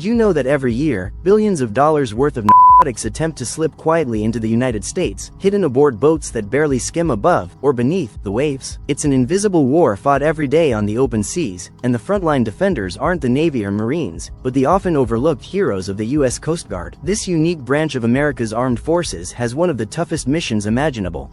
Did you know that every year, billions of dollars worth of narcotics attempt to slip quietly into the United States, hidden aboard boats that barely skim above, or beneath, the waves? It's an invisible war fought every day on the open seas, and the frontline defenders aren't the Navy or Marines, but the often overlooked heroes of the U.S. Coast Guard. This unique branch of America's armed forces has one of the toughest missions imaginable.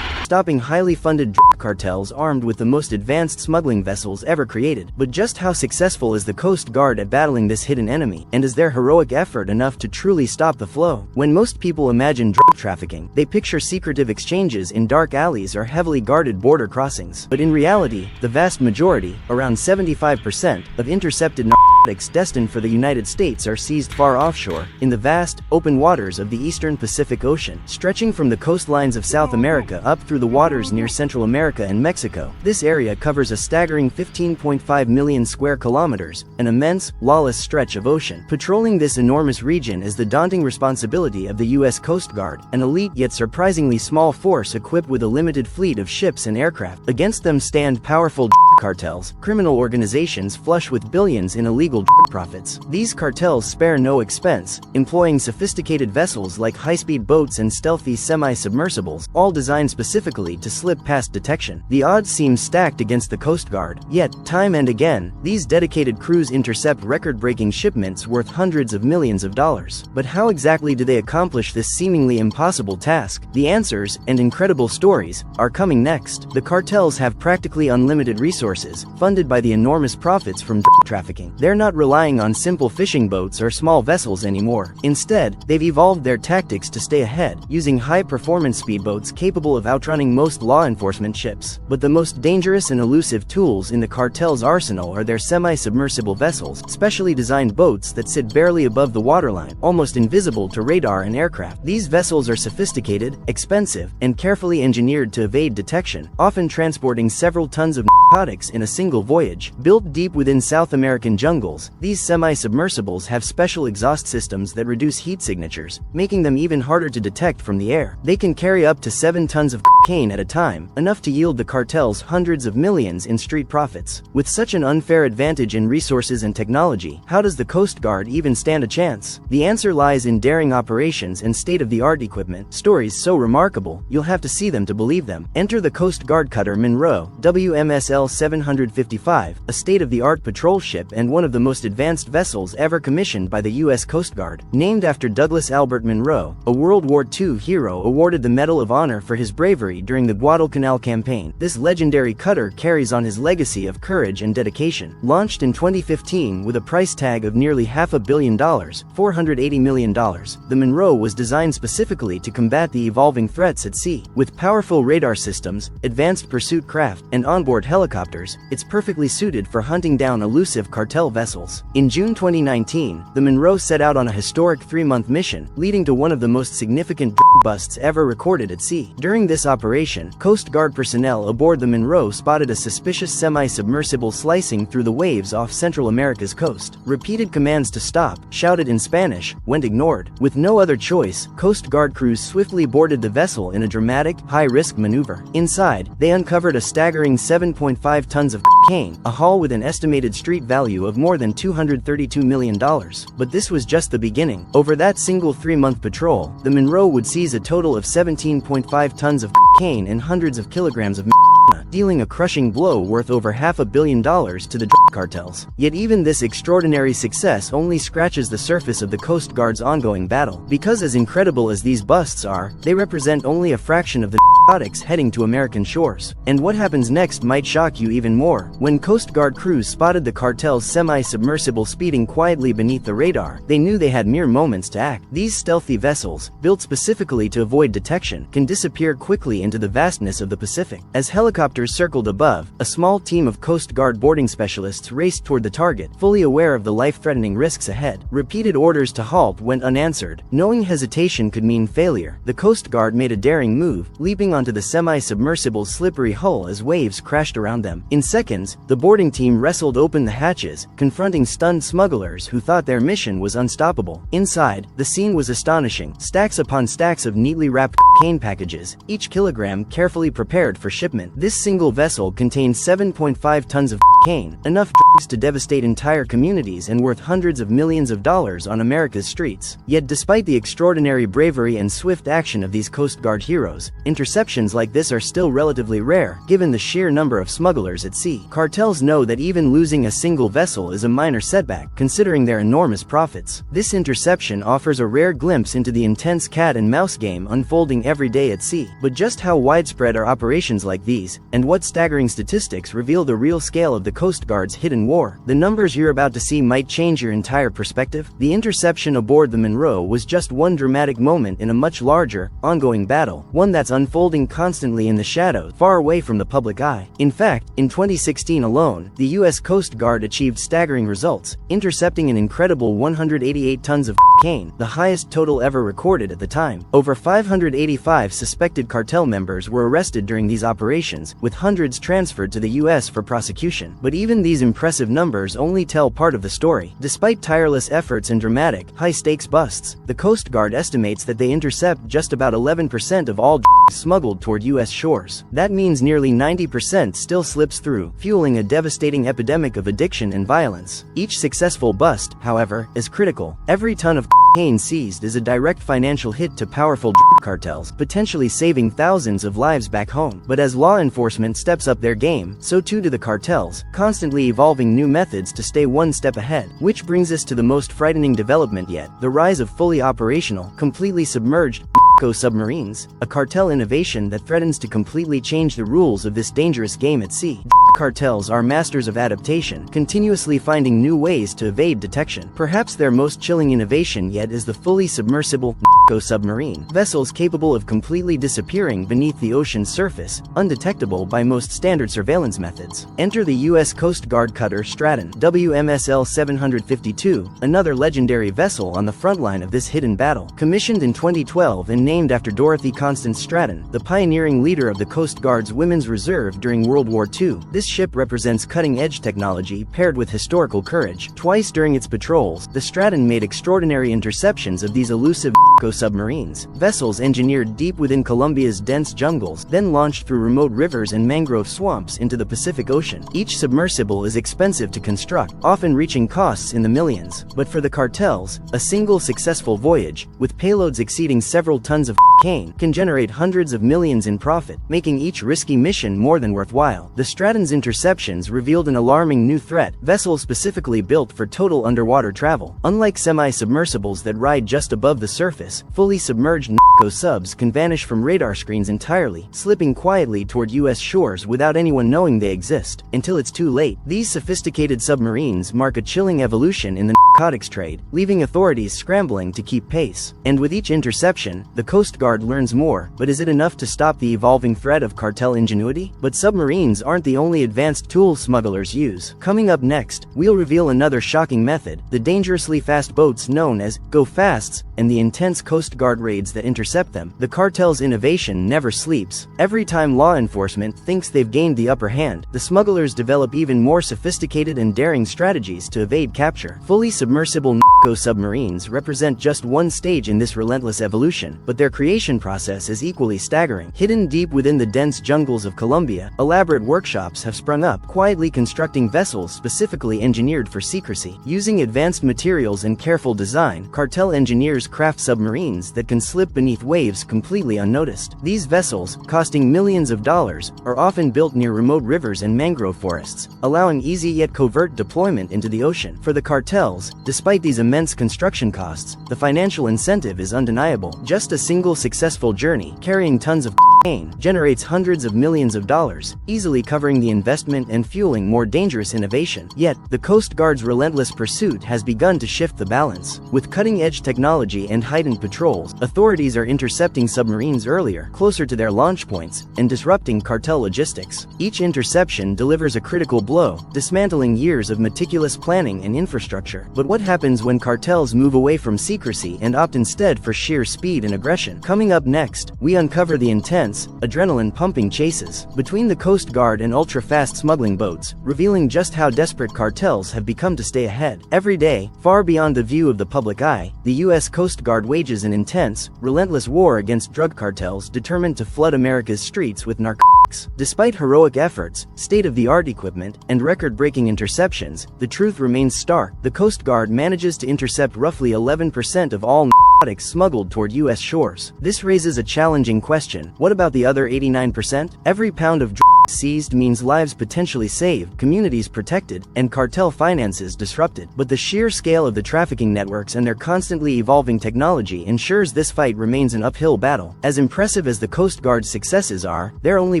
Stopping highly funded drug cartels armed with the most advanced smuggling vessels ever created. But just how successful is the Coast Guard at battling this hidden enemy, and is their heroic effort enough to truly stop the flow? When most people imagine drug trafficking, they picture secretive exchanges in dark alleys or heavily guarded border crossings. But in reality, the vast majority, around 75%, of intercepted narcotics destined for the United States are seized far offshore, in the vast, open waters of the eastern Pacific Ocean, stretching from the coastlines of South America up through the waters near Central America and Mexico. This area covers a staggering 15.5 million square kilometers, an immense, lawless stretch of ocean. Patrolling this enormous region is the daunting responsibility of the U.S. Coast Guard, an elite yet surprisingly small force equipped with a limited fleet of ships and aircraft. Against them stand powerful cartels, criminal organizations flush with billions in illegal drug profits. These cartels spare no expense, employing sophisticated vessels like high-speed boats and stealthy semi-submersibles, all designed specifically to slip past detection. The odds seem stacked against the Coast Guard, yet, time and again, these dedicated crews intercept record-breaking shipments worth hundreds of millions of dollars. But how exactly do they accomplish this seemingly impossible task? The answers, and incredible stories, are coming next. The cartels have practically unlimited resources, funded by the enormous profits from drug trafficking. They're not relying on simple fishing boats or small vessels anymore. Instead, they've evolved their tactics to stay ahead, using high-performance speedboats capable of outrunning most law enforcement ships. But the most dangerous and elusive tools in the cartel's arsenal are their semi-submersible vessels, specially designed boats that sit barely above the waterline, almost invisible to radar and aircraft. These vessels are sophisticated, expensive, and carefully engineered to evade detection, often transporting several tons of narcotics in a single voyage. Built deep within South American jungles, these semi-submersibles have special exhaust systems that reduce heat signatures, making them even harder to detect from the air. They can carry up to 7 tons of cocaine at a time, enough to yield the cartels hundreds of millions in street profits. With such an unfair advantage in resources and technology, how does the Coast Guard even stand a chance? The answer lies in daring operations and state-of-the-art equipment. Stories so remarkable, you'll have to see them to believe them. Enter the Coast Guard cutter Munro, WMSL 755, a state-of-the-art patrol ship and one of the most advanced vessels ever commissioned by the U.S. Coast Guard. Named after Douglas Albert Munro, a World War II hero awarded the Medal of Honor for his bravery during the Guadalcanal campaign, this legendary cutter carries on his legacy of courage and dedication. Launched in 2015 with a price tag of nearly $500 million, $480 million, the Munro was designed specifically to combat the evolving threats at sea. With powerful radar systems, advanced pursuit craft, and onboard helicopters, it's perfectly suited for hunting down elusive cartel vessels. In June 2019, the Munro set out on a historic 3-month mission, leading to one of the most significant drug busts ever recorded at sea. During this operation, Coast Guard personnel aboard the Munro spotted a suspicious semi-submersible slicing through the waves off Central America's coast. Repeated commands to stop, shouted in Spanish, went ignored. With no other choice, Coast Guard crews swiftly boarded the vessel in a dramatic, high-risk maneuver. Inside, they uncovered a staggering 7.5 tons of cocaine, a haul with an estimated street value of more than $232 million. But this was just the beginning. Over that single 3-month patrol, the Munro would seize a total of 17.5 tons of cocaine and hundreds of kilograms of marijuana, dealing a crushing blow worth over $500 million to the drug cartels. Yet even this extraordinary success only scratches the surface of the Coast Guard's ongoing battle. Because as incredible as these busts are, they represent only a fraction of the narcotics heading to American shores. And what happens next might shock you even more. When Coast Guard crews spotted the cartel's semi-submersible speeding quietly beneath the radar, they knew they had mere moments to act. These stealthy vessels, built specifically to avoid detection, can disappear quickly into the vastness of the Pacific. As helicopters circled above, a small team of Coast Guard boarding specialists raced toward the target, fully aware of the life-threatening risks ahead. Repeated orders to halt went unanswered. Knowing hesitation could mean failure, the Coast Guard made a daring move, leaping onto the semi-submersible's slippery hull as waves crashed around them. In seconds, the boarding team wrestled open the hatches, confronting stunned smugglers who thought their mission was unstoppable. Inside, the scene was astonishing. Stacks upon stacks of neatly wrapped cocaine packages, each kilogram carefully prepared for shipment. This single vessel contained 7.5 tons of cocaine, enough drugs to devastate entire communities and worth hundreds of millions of dollars on America's streets. Yet despite the extraordinary bravery and swift action of these Coast Guard heroes, interceptions like this are still relatively rare, given the sheer number of smugglers at sea. Cartels know that even losing a single vessel is a minor setback, considering their enormous profits. This interception offers a rare glimpse into the intense cat-and-mouse game unfolding every day at sea. But just how widespread are operations like these, and what staggering statistics reveal the real scale of the Coast Guard's hidden war? The numbers you're about to see might change your entire perspective. The interception aboard the Munro was just one dramatic moment in a much larger, ongoing battle, one that's unfolding constantly in the shadows, far away from the public eye. In fact, in 2016 alone, the U.S. Coast Guard achieved staggering results, intercepting an incredible 188 tons of cocaine, the highest total ever recorded at the time. Over 585 suspected cartel members were arrested during these operations, with hundreds transferred to the U.S. for prosecution. But even these impressive numbers only tell part of the story. Despite tireless efforts and dramatic, high-stakes busts, the Coast Guard estimates that they intercept just about 11% of all drugs smuggled toward U.S. shores. That means nearly 90% still slips through, fueling a devastating epidemic of addiction and violence. Each successful bust, however, is critical. Every ton of cocaine seized is a direct financial hit to powerful drug cartels, potentially saving thousands of lives back home. But as law enforcement steps up their game, so too do the cartels, constantly evolving new methods to stay one step ahead. Which brings us to the most frightening development yet: the rise of fully operational, completely submerged submarines, a cartel innovation that threatens to completely change the rules of this dangerous game at sea. Cartels are masters of adaptation, continuously finding new ways to evade detection. Perhaps their most chilling innovation yet is the fully submersible submarine, vessels capable of completely disappearing beneath the ocean's surface, undetectable by most standard surveillance methods. Enter the U.S. Coast Guard cutter Stratton, WMSL 752, another legendary vessel on the front line of this hidden battle. Commissioned in 2012 and named after Dorothy Constance Stratton, the pioneering leader of the Coast Guard's Women's Reserve during World War II, this ship represents cutting-edge technology paired with historical courage. Twice during its patrols, the Stratton made extraordinary interceptions of these elusive submarines, vessels engineered deep within Colombia's dense jungles, then launched through remote rivers and mangrove swamps into the Pacific Ocean. Each submersible is expensive to construct, often reaching costs in the millions. But for the cartels, a single successful voyage, with payloads exceeding several tons of cocaine, can generate hundreds of millions in profit, making each risky mission more than worthwhile. The Stratton's interceptions revealed an alarming new threat: vessels specifically built for total underwater travel. Unlike semi-submersibles that ride just above the surface, fully submerged subs can vanish from radar screens entirely, slipping quietly toward U.S. shores without anyone knowing they exist. Until it's too late, these sophisticated submarines mark a chilling evolution in the narcotics trade, leaving authorities scrambling to keep pace. And with each interception, the Coast Guard learns more. But is it enough to stop the evolving threat of cartel ingenuity? But submarines aren't the only advanced tool smugglers use. Coming up next, we'll reveal another shocking method: the dangerously fast boats known as go-fasts, and the intense Coast Guard raids that intercept them. The cartel's innovation never sleeps. Every time law enforcement thinks they've gained the upper hand, the smugglers develop even more sophisticated and daring strategies to evade capture. Fully submersible submarines represent just one stage in this relentless evolution, but their creation process is equally staggering. Hidden deep within the dense jungles of Colombia, elaborate workshops have sprung up, quietly constructing vessels specifically engineered for secrecy. Using advanced materials and careful design, cartel engineers craft submarines that can slip beneath waves completely unnoticed. These vessels, costing millions of dollars, are often built near remote rivers and mangrove forests, allowing easy yet covert deployment into the ocean. For the cartels, despite these immense construction costs, the financial incentive is undeniable. Just a single successful journey, carrying tons of cocaine, generates hundreds of millions of dollars, easily covering the investment and fueling more dangerous innovation. Yet, the Coast Guard's relentless pursuit has begun to shift the balance. With cutting-edge technology and heightened patrols, authorities are intercepting submarines earlier, closer to their launch points, and disrupting cartel logistics. Each interception delivers a critical blow, dismantling years of meticulous planning and infrastructure. But what happens when cartels move away from secrecy and opt instead for sheer speed and aggression? Coming up next, we uncover the intense, adrenaline-pumping chases between the Coast Guard and ultra-fast smuggling boats, revealing just how desperate cartels have become to stay ahead. Every day, far beyond the view of the public eye, the U.S. Coast Guard wages an intense, relentless war against drug cartels determined to flood America's streets with narcotics narcotics. Despite heroic efforts, state-of-the-art equipment, and record-breaking interceptions, the truth remains stark. The Coast Guard manages to intercept roughly 11% of all narcotics smuggled toward U.S. shores. This raises a challenging question. What about the other 89%? Every pound of drugs seized means lives potentially saved, communities protected, and cartel finances disrupted. But the sheer scale of the trafficking networks and their constantly evolving technology ensures this fight remains an uphill battle. As impressive as the Coast Guard's successes are, they're only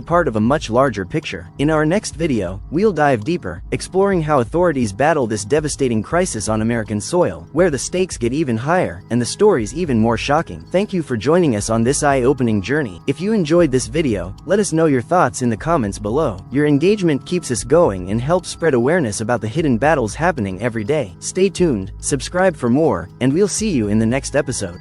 part of a much larger picture. In our next video, we'll dive deeper, exploring how authorities battle this devastating crisis on American soil, where the stakes get even higher, and the stories even more shocking. Thank you for joining us on this eye-opening journey. If you enjoyed this video, let us know your thoughts in the comments below. Your engagement keeps us going and helps spread awareness about the hidden battles happening every day. Stay tuned, subscribe for more, and we'll see you in the next episode.